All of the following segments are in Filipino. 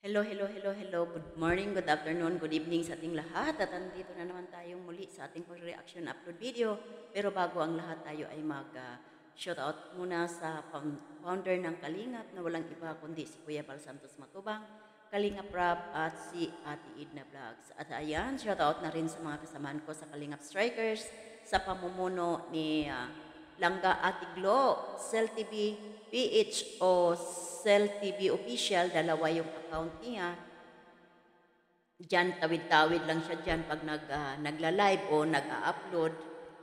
Hello, hello, hello, hello. Good morning, good afternoon, good evening sa ating lahat. At andito na naman tayong muli sa ating pag-reaction upload video. Pero bago ang lahat tayo ay mag-shoutout muna sa founder ng Kalingap na walang iba kundi si Kuya Bal Santos Matubang, Kalingap Rap at si Ate Edna Vlogs. At ayan, shoutout na rin sa mga kasamaan ko sa Kalingap Strikers sa pamumuno ni Langga Ate Glo, Cell TV PH o Cell TV Official, dalawa yung account niya. Diyan, tawid-tawid lang siya dyan pag nagla-live o nag-upload.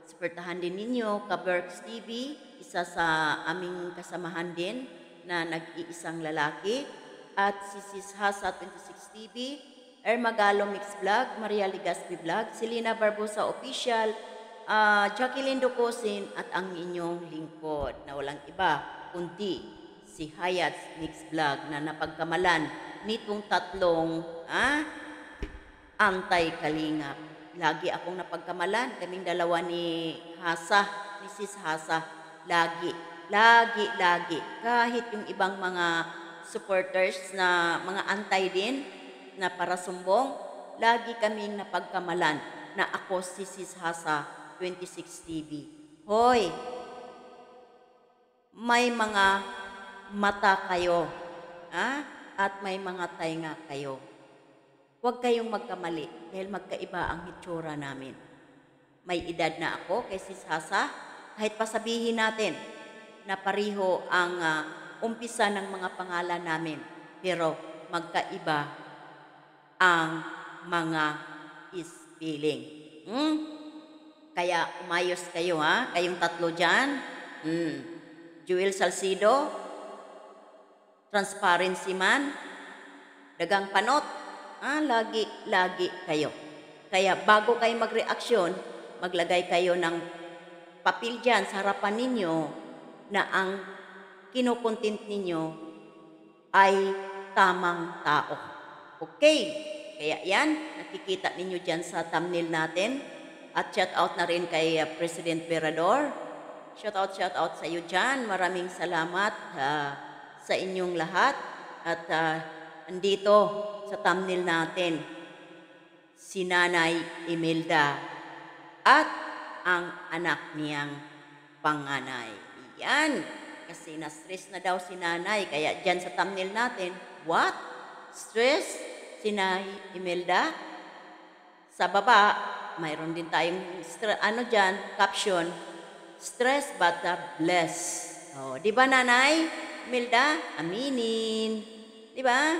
Supportahan din ninyo, Kaberks TV, isa sa aming kasamahan din na nag-iisang lalaki. At si Sis Hasa 26 TV, Ermagalo Mix Vlog, Maria Ligaspi Vlog, Selena Barbosa Official, Jacqueline Ducosin at ang inyong lingkod na walang iba kundi si Hayat Mix Vlog na napagkamalan nitong tatlong antay-kalingap. Lagi akong napagkamalan, kaming dalawa ni Hasa, Mrs. Hasa, lagi. Kahit yung ibang mga supporters na mga antay din na para sumbong, lagi kaming napagkamalan na ako si Sis Hasa 26 TV. Hoy, may mga mata kayo, at may mga tainga kayo. Huwag kayong magkamali dahil magkaiba ang hitsura namin. May edad na ako kay Sis Hasa, kahit pasabihin natin na pariho ang umpisa ng mga pangalan namin, pero magkaiba ang mga spelling. Kaya umayos kayo kayong tatlo dyan. Jewel Salcido, Transparency Man, Dagang Panot, lagi kayo. Kaya bago kayo magreaksyon, maglagay kayo ng papel dyan sa harapan ninyo na ang kinukontent ninyo ay tamang tao. Okay? Kaya yan, nakikita ninyo dyan sa thumbnail natin. At shout out na rin kay President Verador. Shout out sa iyo dyan. Maraming salamat sa inyong lahat. At andito sa thumbnail natin, si Nanay Imelda at ang anak niyang panganay. Yan. Kasi na-stress na daw si Nanay. Kaya dyan sa thumbnail natin, what? Stress? Si Nanay Imelda? Sa baba, mayroon din tayong dyan, caption, stress but blessed. Di ba Nanay Imelda? Aminin. Di ba?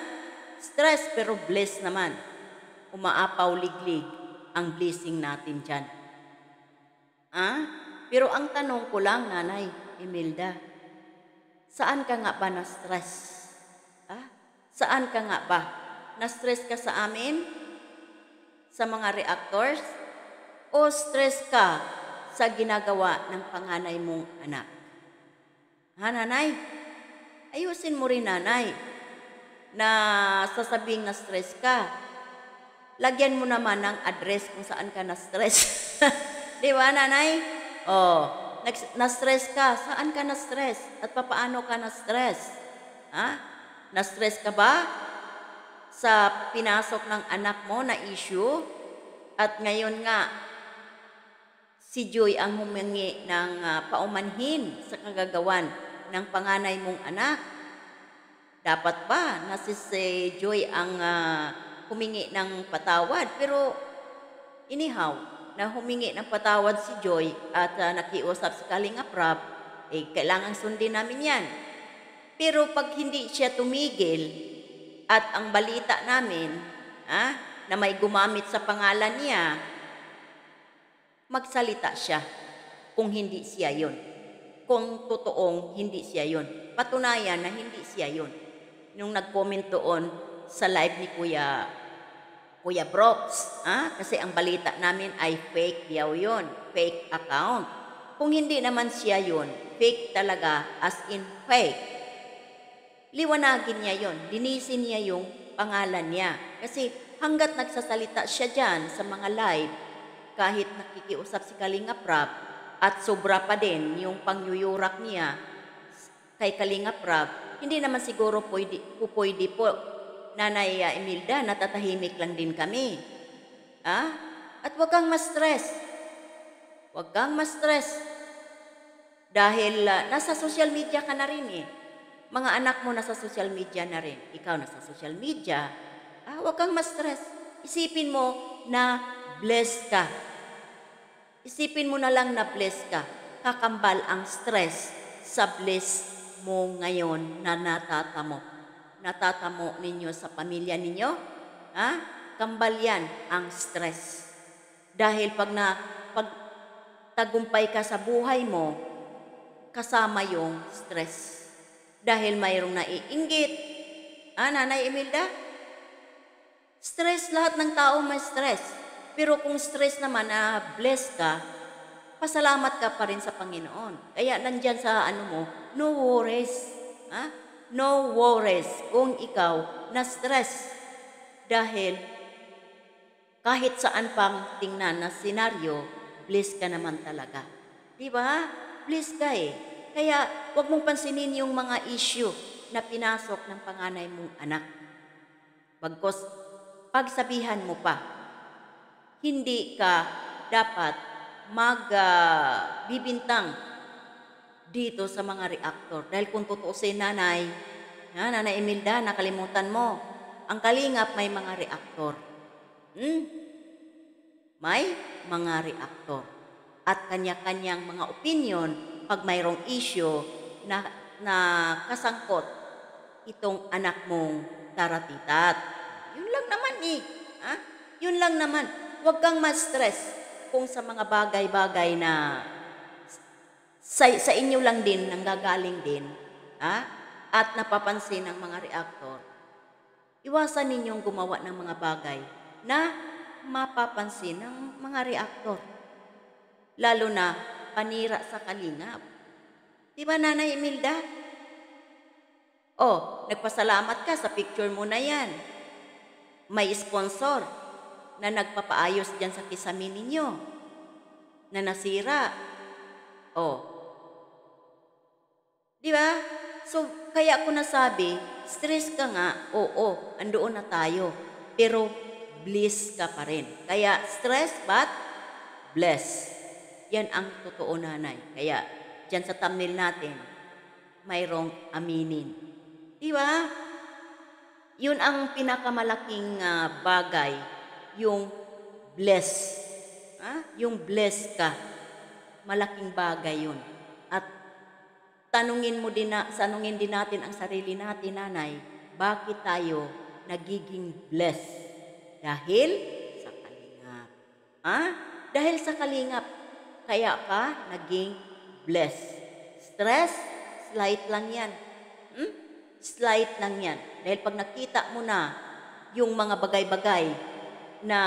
Stress pero blessed naman. Umaapaw liglig ang blessing natin dyan. Pero ang tanong ko lang, Nanay Imelda, saan ka nga ba na-stress? Saan ka nga ba? Na-stress ka sa amin? Sa mga reactors? O stress ka sa ginagawa ng panganay mong anak? Nanay? Ayusin mo rin, Nanay, na sasabing na stress ka. Lagyan mo naman ng address kung saan ka na-stress. Di ba, Nanay? Na-stress ka. Saan ka na-stress? At papaano ka na-stress? Na-stress ka ba sa pinasok ng anak mo na issue? At ngayon nga, si Joy ang humingi ng paumanhin sa kagagawan ng panganay mong anak. Dapat ba na si Joy ang humingi ng patawad? Pero anyhow, na humingi ng patawad si Joy at nakiusap sa Kalingap Rap, kailangan sundin namin yan. Pero pag hindi siya tumigil at ang balita namin na may gumamit sa pangalan niya, magsalita siya kung hindi siya yon. Kung totoong hindi siya yon. Patunayan na hindi siya yon. Nung nag-comment doon sa live ni Kuya Brooks, kasi ang balita namin ay fake daw yon, fake account. Kung hindi naman siya yon, fake talaga, as in fake. Liwanagin niya yon, linisin niya yung pangalan niya. Kasi hanggat nagsasalita siya dyan sa mga live, kahit nakikiusap si Kalingap Rap, at sobra pa din yung pangyuyurak niya kay Kalingap Rap, hindi naman siguro pwede po Nanay Imelda, natatahimik lang din kami. Ah? At huwag kang ma-stress. Huwag kang ma-stress. Dahil nasa social media ka na rin eh. Mga anak mo nasa social media na rin. Ikaw nasa social media. Huwag kang ma-stress. Isipin mo na blessed ka. Isipin mo na lang na blessed ka. Kakambal ang stress sa bliss mo ngayon na natatamo. Natatamo ninyo sa pamilya ninyo. Kambal yan ang stress. Dahil pag tagumpay ka sa buhay mo, kasama yung stress. Dahil mayroong naiinggit. Nanay Imelda? Stress, lahat ng tao may stress. Pero kung stress naman na blessed ka, pasalamat ka pa rin sa Panginoon. Kaya nandyan sa no worries. No worries kung ikaw na stress. Dahil kahit saan pang tingnan na senaryo, blessed ka naman talaga. Diba? Blessed ka eh. Kaya huwag mong pansinin yung mga issue na pinasok ng panganay mong anak. Bagkos, pagsabihan mo pa, hindi ka dapat magbibintang dito sa mga reactor. Dahil kung tutuusin Nanay Imelda, nakalimutan mo, ang Kalingap may mga reactor. May mga reactor. At kanya-kanyang mga opinion pag mayroong issue na kasangkot itong anak mong daratitat. Yun lang naman eh. Yun lang naman. Huwag kang ma-stress kung sa mga bagay-bagay na sa inyo lang din, nanggagaling din, at napapansin ng mga reactor. Iwasan ninyong gumawa ng mga bagay na mapapansin ng mga reactor. Lalo na panira sa Kalingap. Diba, Nanay Imelda? Nagpasalamat ka sa picture mo na yan. May sponsor na nagpapaayos dyan sa kisame ninyo na nasira. Diba? So, kaya ako nasabi, stress ka nga, andoon na tayo. Pero, bliss ka pa rin. Kaya, stress but bless. Yan ang totoo, Nanay. Kaya, dyan sa thumbnail natin, mayroong aminin. Diba? Yun ang pinakamalaking bagay, yung bless. Yung bless ka. Malaking bagay yun. At tanungin din natin ang sarili natin, Nanay, bakit tayo nagiging blessed? Dahil sa Kalingap. Dahil sa Kalingap, kaya ka naging blessed. Stress, slight lang yan. Slight lang yan. Dahil pag nakita mo na yung mga bagay-bagay na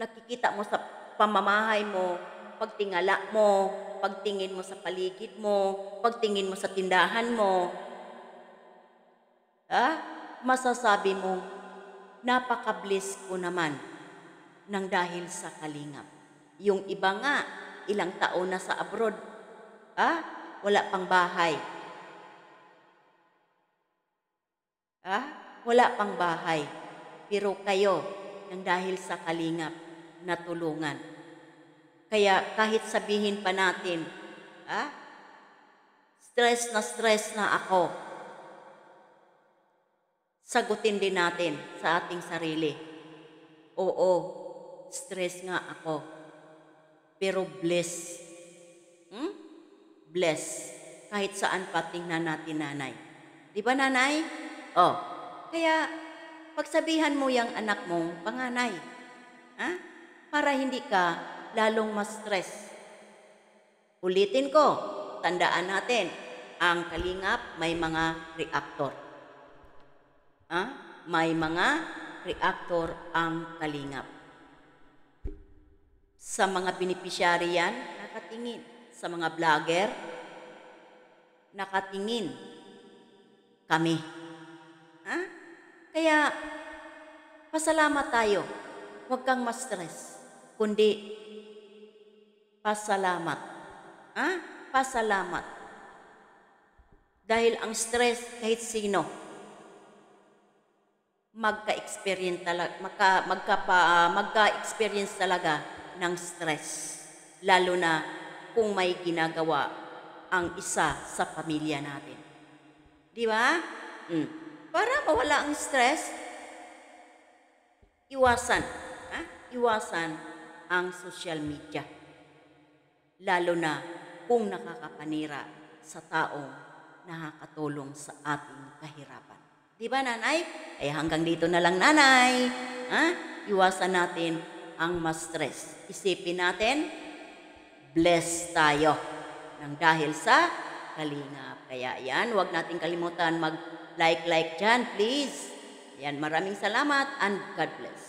nakikita mo sa pamamahay mo, pagtingala mo, pagtingin mo sa paligid mo, pagtingin mo sa tindahan mo, masasabi mo, napaka-bliss ko naman ng dahil sa Kalingap. Yung iba nga, ilang taon na sa abroad, wala pang bahay. Wala pang bahay. Pero kayo, nang dahil sa Kalingap, natulungan. Kaya kahit sabihin pa natin, stress na ako, sagutin din natin sa ating sarili. Oo, stress nga ako. Pero bless. Bless. Kahit saan pa tingnan natin, Nanay. Di ba, Nanay? Kaya pagsabihan mo yung anak mong panganay. Para hindi ka lalong ma-stress. Ulitin ko, tandaan natin, ang Kalingap may mga reactor. May mga reactor ang Kalingap. Sa mga beneficiary yan, nakatingin. Sa mga vlogger, nakatingin kami. Kaya, pasalamat tayo. Huwag kang ma-stress, kundi pasalamat. Pasalamat. Dahil ang stress kahit sino, magka-experience talaga ng stress. Lalo na kung may ginagawa ang isa sa pamilya natin. Di ba? Mm. Para mawala ang stress, iwasan. Iwasan ang social media. Lalo na kung nakakapanira sa taong nakakatulong sa ating kahirapan. Di ba, nanay? Ay hanggang dito na lang, nanay. Iwasan natin ang ma-stress. Isipin natin, blessed tayo nang dahil sa Kalingap. Kaya yan, huwag natin kalimutan mag-like dyan, please. Yan, maraming salamat and God bless.